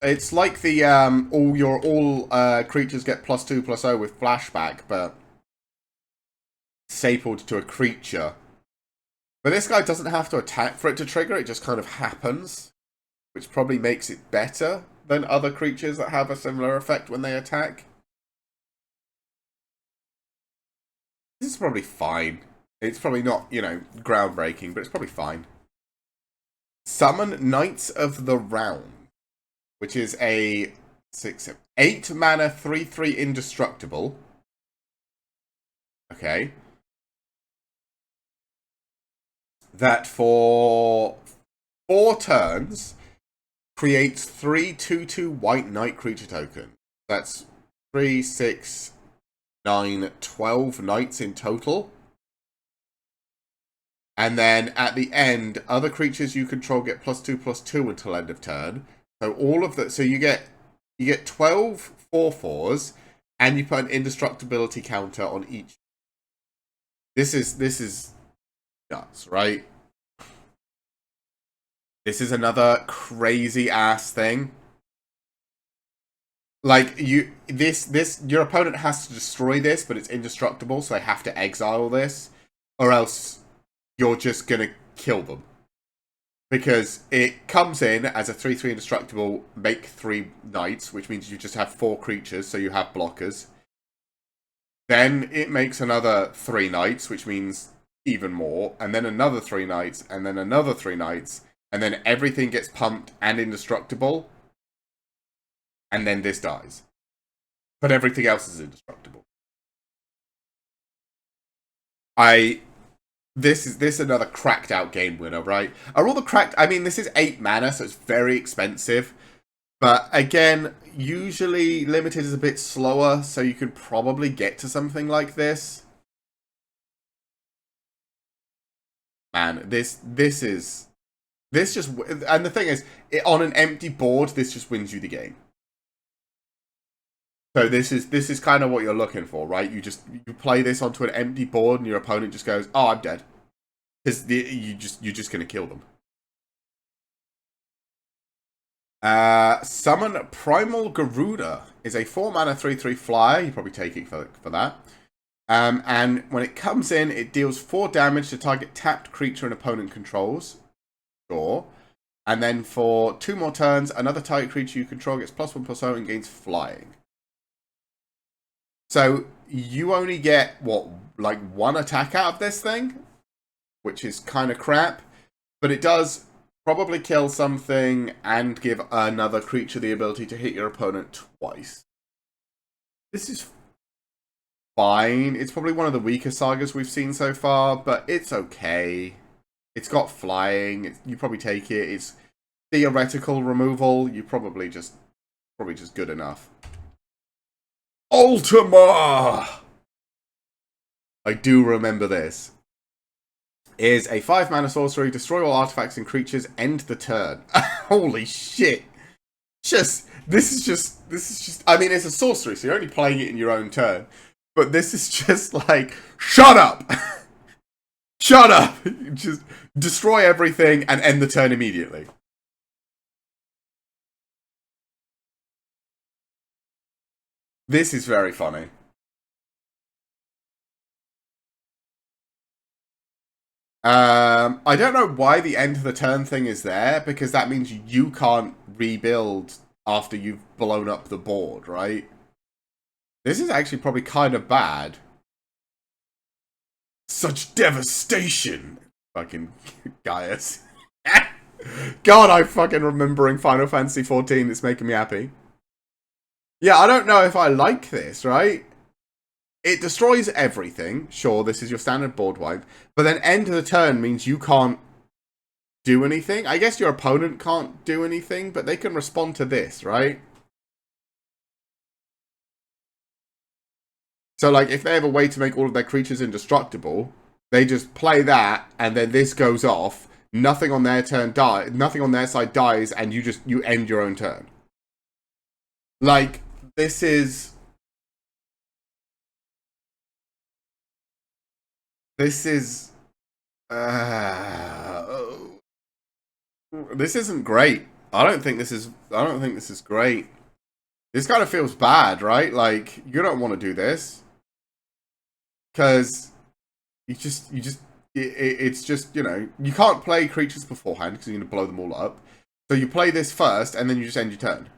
S1: It's like the all creatures get +2/+0 with flashback, but stapled to a creature. But this guy doesn't have to attack for it to trigger, it just kind of happens, which probably makes it better than other creatures that have a similar effect when they attack. This is probably fine. It's probably not, you know, groundbreaking, but it's probably fine. Summon Knights of the Round, which is a 8-mana 3/3 indestructible. Okay. That for 4 turns creates 3 2/2 white knight creature token. That's 3, 6, 9, 12 knights in total. And then at the end, other creatures you control get +2/+2 until end of turn. So all of that. So you get 12 4/4s, and you put an indestructibility counter on each. This is nuts, right? This is another crazy ass thing. Like your opponent has to destroy this, but it's indestructible, so they have to exile this, or else you're just gonna kill them. Because it comes in as a 3/3 indestructible, make 3 knights, which means you just have 4 creatures, so you have blockers. Then it makes another 3 knights, which means even more, and then another 3 knights, and then another 3 knights, and then everything gets pumped and indestructible, and then this dies. But everything else is indestructible. This is another cracked out game winner, right? Are all the cracked... I mean, this is 8 mana, so it's very expensive. But again, usually limited is a bit slower, so you could probably get to something like this. Man, this just... And the thing is, on an empty board, this just wins you the game. So this is kind of what you're looking for, right? You play this onto an empty board, and your opponent just goes, "Oh, I'm dead," because you're just gonna kill them. Summon Primal Garuda is a 4 mana 3/3 flyer. You probably take it for that. And when it comes in, it deals 4 damage to target tapped creature an opponent controls. Sure. And then for 2 more turns, another target creature you control gets +1/+0 and gains flying. So you only get, what, like 1 attack out of this thing? Which is kind of crap. But it does probably kill something and give another creature the ability to hit your opponent twice. This is fine. It's probably one of the weaker sagas we've seen so far, but it's okay. It's got flying. You probably take it. It's theoretical removal. You probably just good enough. Ultima! I do remember this. Is a 5 mana sorcery, destroy all artifacts and creatures, end the turn. Holy shit. This is just, I mean, it's a sorcery, so you're only playing it in your own turn. But this is just like, shut up! Shut up! Just destroy everything and end the turn immediately. This is very funny. I don't know why the end of the turn thing is there, because that means you can't rebuild after you've blown up the board, right? This is actually probably kind of bad. Such devastation! Fucking Gaius. God, I'm fucking remembering Final Fantasy XIV. It's making me happy. Yeah, I don't know if I like this, right? It destroys everything. Sure, this is your standard board wipe. But then end of the turn means you can't do anything. I guess your opponent can't do anything, but they can respond to this, right? So, like, if they have a way to make all of their creatures indestructible, they just play that, and then this goes off. Nothing on their turn dies. Nothing on their side dies, and you end your own turn. Like, this is... This isn't great. I don't think this is great. This kind of feels bad, right? Like, you don't want to do this. Because it's just, you know, you can't play creatures beforehand because you're going to blow them all up. So you play this first, and then you just end your turn.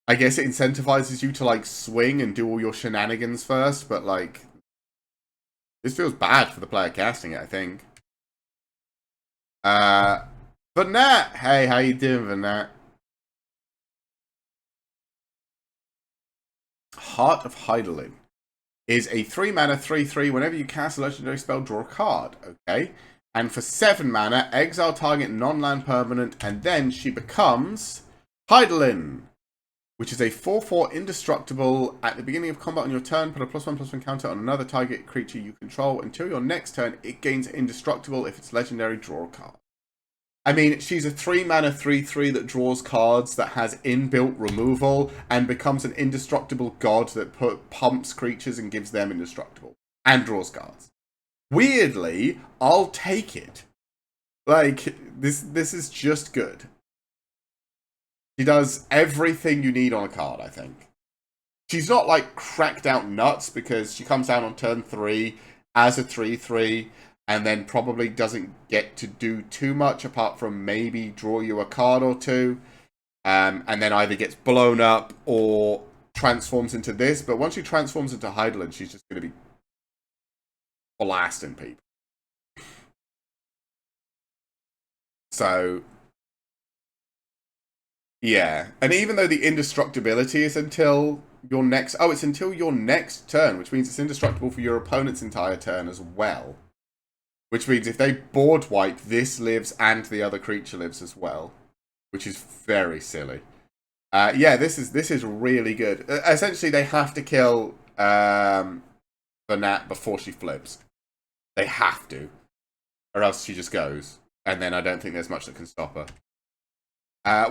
S1: I guess it incentivizes you to, like, swing and do all your shenanigans first, but, like, this feels bad for the player casting it, I think. Vanat! Hey, how you doing, Vanat? Heart of Hydaelyn is a 3 mana 3/3. Whenever you cast a legendary spell, draw a card. Okay. And for 7 mana, exile target non-land permanent, and then she becomes Hydaelyn. which is a 4/4 indestructible. At the beginning of combat on your turn, put a +1/+1 counter on another target creature you control. Until your next turn, it gains indestructible. If it's legendary, draw a card. I mean, she's a 3-mana 3/3 that draws cards, that has inbuilt removal, and becomes an indestructible god that pumps creatures and gives them indestructible. And draws cards. Weirdly, I'll take it. Like, this is just good. She does everything you need on a card, I think. She's not, like, cracked out nuts, because she comes down on turn 3 as a 3/3, and then probably doesn't get to do too much, apart from maybe draw you a card or two, and then either gets blown up or transforms into this. But once she transforms into Heidelin, she's just going to be blasting people. So, yeah. And even though the indestructibility is until your next... Oh, it's until your next turn, which means it's indestructible for your opponent's entire turn as well. Which means if they board wipe, this lives and the other creature lives as well. Which is very silly. Yeah, this is really good. Essentially, they have to kill the Nat before she flips. They have to. Or else she just goes. And then I don't think there's much that can stop her.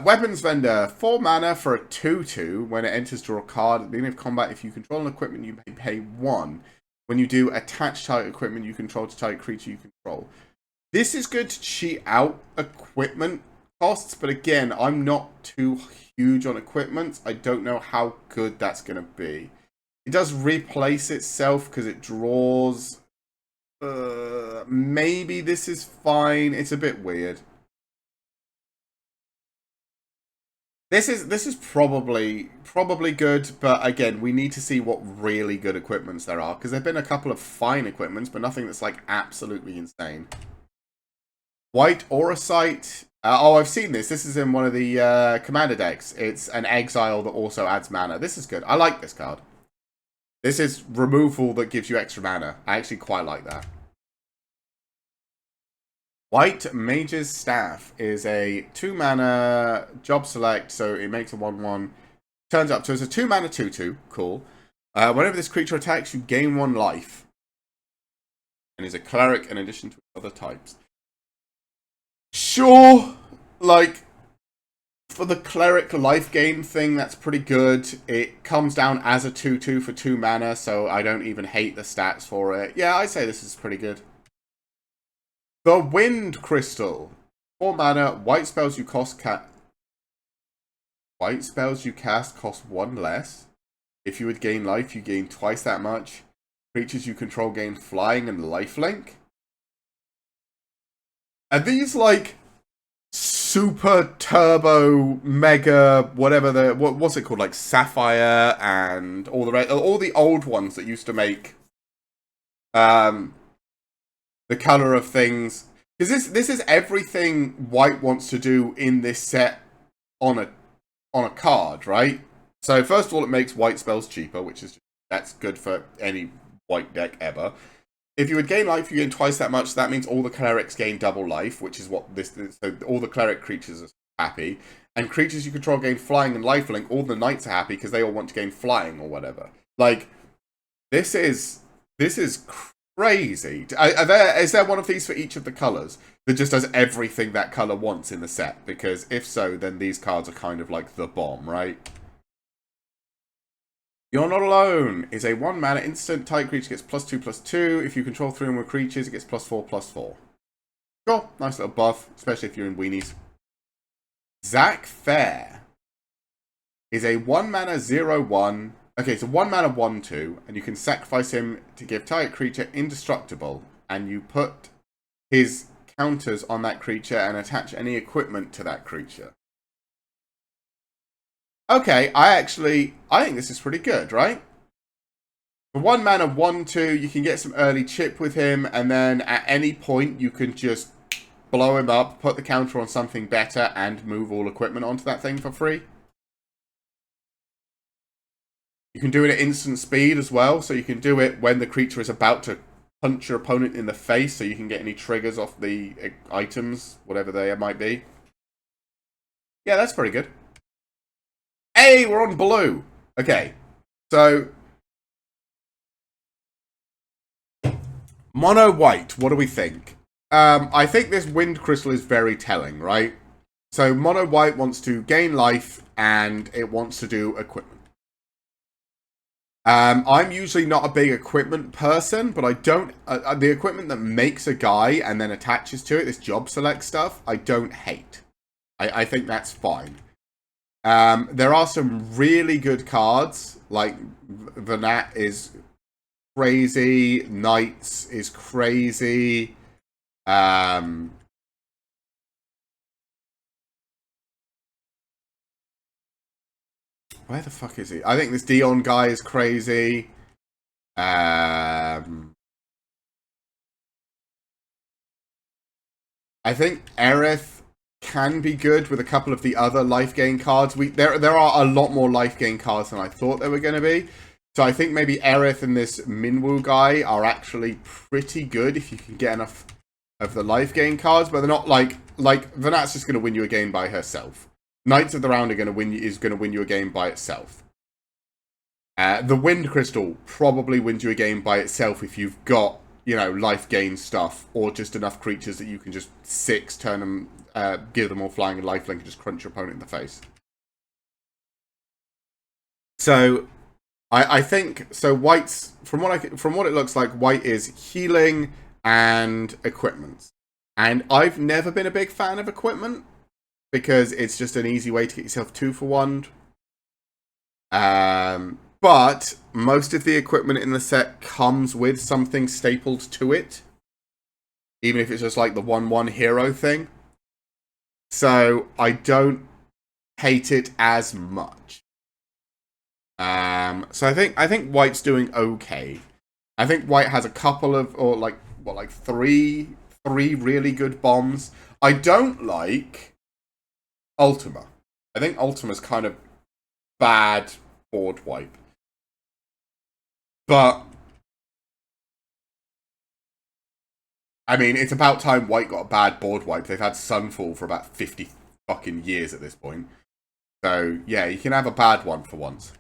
S1: Weapons Vendor. 4 mana for a 2/2. When it enters, draw a card. At the beginning of combat, if you control an equipment, you may pay 1. When you do, attach target equipment you control to target creature you control. This is good to cheat out equipment costs, but again, I'm not too huge on equipment. I don't know how good that's going to be. It does replace itself because it draws... maybe this is fine. It's a bit weird. This is probably good, but again, we need to see what really good equipments there are, because there have been a couple of fine equipments, but nothing that's like absolutely insane. White Aura Sight. Oh, I've seen this. This is in one of the commander decks. It's an exile that also adds mana. This is good. I like this card. This is removal that gives you extra mana. I actually quite like that. White Mage's Staff is a 2-mana job select, so it makes a 1/1. Turns up, so it's a 2-mana 2/2. Cool. Whenever this creature attacks, you gain 1 life. And is a cleric in addition to other types. Sure, like, for the cleric life gain thing, that's pretty good. It comes down as a 2/2 for 2 mana, so I don't even hate the stats for it. Yeah, I'd say this is pretty good. The Wind Crystal. 4 mana, white spells you White spells you cast cost 1 less. If you would gain life, you gain twice that much. Creatures you control gain flying and lifelink. Are these like super turbo mega whatever what's it called, like Sapphire and all the old ones that used to make the color of things? Because this is everything White wants to do in this set on a card, right? So first of all, it makes white spells cheaper, which is that's good for any white deck ever. If you would gain life, you gain twice that much. So that means all the clerics gain double life, which is what this is. So all the cleric creatures are happy, and creatures you control gain flying and lifelink. All the knights are happy because they all want to gain flying or whatever. Like this is crazy. Is there one of these for each of the colors that just does everything that color wants in the set? Because if so, then these cards are kind of like the bomb, right? You're Not Alone is a 1-mana instant. Type creature gets +2/+2. If you control 3 or more creatures, it gets +4/+4. Cool. Nice little buff, especially if you're in weenies. Zac Fair is a 1-mana 0/1. Okay, so 1-mana 1/2, and you can sacrifice him to give target creature indestructible, and you put his counters on that creature and attach any equipment to that creature. Okay, I think this is pretty good, right? For 1-mana 1/2, you can get some early chip with him, and then at any point you can just blow him up, put the counter on something better, and move all equipment onto that thing for free. You can do it at instant speed as well, so you can do it when the creature is about to punch your opponent in the face, so you can get any triggers off the items, whatever they might be. Yeah, that's pretty good. Hey, we're on blue. Okay, so mono white. What do we think? I think this wind crystal is very telling, right? So mono white wants to gain life and it wants to do equipment. I'm usually not a big equipment person, but I don't... the equipment that makes a guy and then attaches to it, this job select stuff, I don't hate. I think that's fine. There are some really good cards, like Vanat is crazy, Knights is crazy, where the fuck is he? I think this Dion guy is crazy. I think Aerith can be good with a couple of the other life gain cards. There are a lot more life gain cards than I thought there were going to be. So I think maybe Aerith and this Minwoo guy are actually pretty good if you can get enough of the life gain cards, but they're not like Vanat's just going to win you a game by herself. Knights of the Round are going to win you a game by itself. The Wind Crystal probably wins you a game by itself if you've got, you know, life gain stuff or just enough creatures that you can just turn them, give them all flying and lifelink and just crunch your opponent in the face. So I think so. White's from what it looks like, white is healing and equipment, and I've never been a big fan of equipment because it's just an easy way to get yourself 2 for 1. But most of the equipment in the set comes with something stapled to it, even if it's just like the 1/1 hero thing. So I don't hate it as much. So I think white's doing okay. I think white has a couple of, or like three really good bombs. I don't like Ultima. I think Ultima's kind of bad board wipe. But I mean, it's about time white got a bad board wipe. They've had Sunfall for about 50 fucking years at this point. So yeah, you can have a bad one for once.